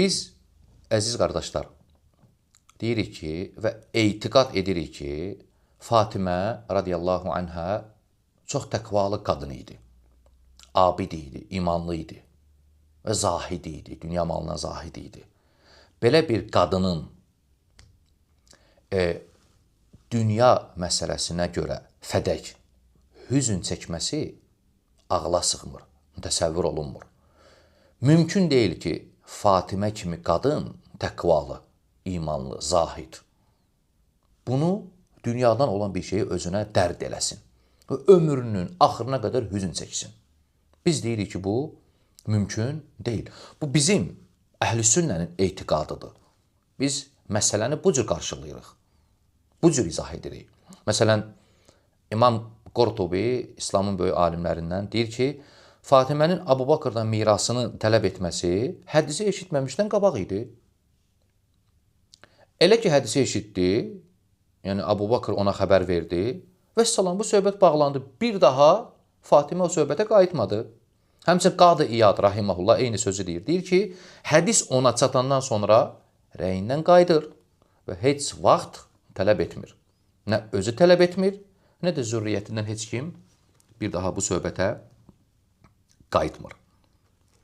Biz, əziz qardaşlar, deyirik ki və etiqad edirik ki, Fatimə radiyallahu anhə çox təqvalı qadın idi. Abid idi, imanlı idi və zahid idi, dünya malına zahid idi. Belə bir qadının dünya məsələsinə görə fədək, hüzün çəkməsi ağla sığmır, təsəvvür olunmur. Mümkün deyil ki, Fatimə kimi qadın təqvalı, imanlı, zahid bunu dünyadan olan bir şeyi özünə dərd eləsin və ömrünün axırına qədər hüzün çəksin. Biz deyirik ki, bu mümkün deyil. Bu bizim əhl-i-sünnənin etiqadıdır. Biz məsələni bu cür qarşılayırıq, bu cür izah edirik. Məsələn, İmam Qurtubi, İslamın böyük alimlərindən deyir ki, Fatimənin Əbu Bakırdan mirasını tələb etməsi hədisi eşitməmişdən qabaq idi. Elə ki, hədisi eşitdi, yəni Əbu Bakır ona xəbər verdi və salam, bu söhbət bağlandı. Bir daha Fatimə o söhbətə qayıtmadı. Həmçinin Qadı İyad rahimehullah eyni sözü deyir. Deyir ki, hədis ona çatandan sonra rəyindən qayıdır və heç vaxt tələb etmir. Nə özü tələb etmir, nə də zürriyyətindən heç kim bir daha bu söhbətə qayıtmır.